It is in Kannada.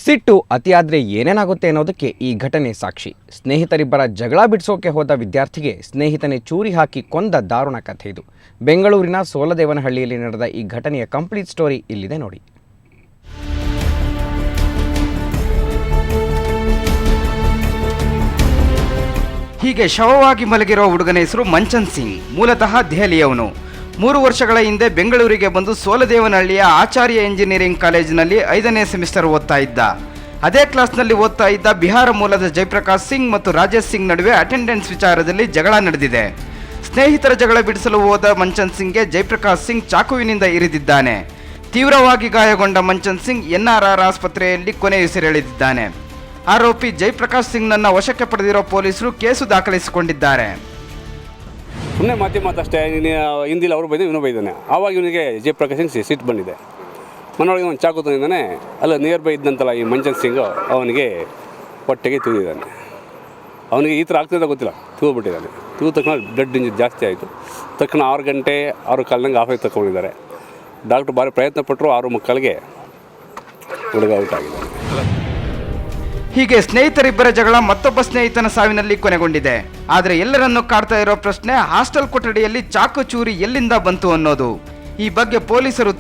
ಸಿಟ್ಟು ಅತಿಯಾದರೆ ಏನೇನಾಗುತ್ತೆ ಅನ್ನೋದಕ್ಕೆ ಈ ಘಟನೆ ಸಾಕ್ಷಿ. ಸ್ನೇಹಿತರಿಬ್ಬರ ಜಗಳ ಬಿಡಿಸೋಕೆ ಹೋದ ವಿದ್ಯಾರ್ಥಿಗೆ ಸ್ನೇಹಿತನೇ ಚೂರಿ ಹಾಕಿ ಕೊಂದ ದಾರುಣ ಕಥೆ ಇದು. ಬೆಂಗಳೂರಿನ ಸೋಲದೇವನಹಳ್ಳಿಯಲ್ಲಿ ನಡೆದ ಈ ಘಟನೆಯ ಕಂಪ್ಲೀಟ್ ಸ್ಟೋರಿ ಇಲ್ಲಿದೆ ನೋಡಿ. ಹೀಗೆ ಶವವಾಗಿ ಮಲಗಿರೋ ಹುಡುಗನ ಹೆಸರು ಮಂಚನ್ ಸಿಂಗ್. ಮೂಲತಃ ದೆಹಲಿಯವನು. 3 ವರ್ಷಗಳ ಹಿಂದೆ ಬೆಂಗಳೂರಿಗೆ ಬಂದು ಸೋಲದೇವನಹಳ್ಳಿಯ ಆಚಾರ್ಯ ಇಂಜಿನಿಯರಿಂಗ್ ಕಾಲೇಜಿನಲ್ಲಿ 5ನೇ ಸೆಮಿಸ್ಟರ್ ಓದ್ತಾ ಇದ್ದ. ಅದೇ ಕ್ಲಾಸ್ನಲ್ಲಿ ಓದ್ತಾ ಇದ್ದ ಬಿಹಾರ ಮೂಲದ ಜಯಪ್ರಕಾಶ್ ಸಿಂಗ್ ಮತ್ತು ರಾಜೇಶ್ ಸಿಂಗ್ ನಡುವೆ ಅಟೆಂಡೆನ್ಸ್ ವಿಚಾರದಲ್ಲಿ ಜಗಳ ನಡೆದಿದೆ. ಸ್ನೇಹಿತರ ಜಗಳ ಬಿಡಿಸಲು ಹೋದ ಮಂಚನ್ ಸಿಂಗ್ಗೆ ಜಯಪ್ರಕಾಶ್ ಸಿಂಗ್ ಚಾಕುವಿನಿಂದ ಇರಿದಿದ್ದಾನೆ. ತೀವ್ರವಾಗಿ ಗಾಯಗೊಂಡ ಮಂಚನ್ ಸಿಂಗ್ NRR ಆಸ್ಪತ್ರೆಯಲ್ಲಿ ಕೊನೆಯುಸಿರೆಳೆದಿದ್ದಾನೆ. ಆರೋಪಿ ಜಯಪ್ರಕಾಶ್ ಸಿಂಗ್ನನ್ನು ವಶಕ್ಕೆ ಪಡೆದಿರೋ ಪೊಲೀಸರು ಕೇಸು ದಾಖಲಿಸಿಕೊಂಡಿದ್ದಾರೆ. ಸುಮ್ಮನೆ ಮಾತಷ್ಟೇ. ಹಿಂದಿಲಿ ಅವರು ಬೈದು ಇವನು ಬೈದಾನೆ. ಆವಾಗ ಇವನಿಗೆ ಜಯಪ್ರಕಾಶ್ ಸಿಂಗ್ ಸಿಟ್ಟು ಬಂದಿದೆ. ಮನೊಳಗೆ ಒಂದು ಚಾಕು ತಂದಿದ್ದಾನೆ. ಅಲ್ಲ ನಿಯರ್ ಬೈ ಇದ್ದಂತಲ್ಲ ಈ ಮಂಚನ್ ಸಿಂಗು ಅವನಿಗೆ ಹೊಟ್ಟೆಗೆ ತೂದಿದ್ದಾನೆ. ಅವನಿಗೆ ಈ ಥರ ಆಗ್ತಿದ್ದ ಗೊತ್ತಿಲ್ಲ, ತೂದ್ಬಿಟ್ಟಿದ್ದಾನೆ. ತೂದ ತಕ್ಷಣ ಬ್ಲಡ್ ಇಂಜರಿ ಜಾಸ್ತಿ ಆಯಿತು. ತಕ್ಷಣ 6 ಗಂಟೆ 6 ಕಾಲಿನಂಗೆ ಆಫ್ ಆಗಿ ತಗೊಂಡಿದ್ದಾರೆ. ಡಾಕ್ಟ್ರು ಭಾರಿ ಪ್ರಯತ್ನ ಪಟ್ಟರು. 6:15ಗೆ ಹುಡುಗ ಔಟ್ ಆಗಿದ್ದಾನೆ. ಹೀಗೆ ಸ್ನೇಹಿತರಿಬ್ಬರ ಜಗಳ ಮತ್ತೊಬ್ಬ ಸ್ನೇಹಿತನ ಸಾವಿನಲ್ಲಿ ಕೊನೆಗೊಂಡಿದೆ. ಆದರೆ ಎಲ್ಲರನ್ನೂ ಕಾಡ್ತಾ ಇರೋ ಪ್ರಶ್ನೆ, ಹಾಸ್ಟೆಲ್ ಕೊಠಡಿಯಲ್ಲಿ ಚಾಕು ಚೂರಿ ಎಲ್ಲಿಂದ ಬಂತು ಅನ್ನೋದು. ಈ ಬಗ್ಗೆ ಪೊಲೀಸರು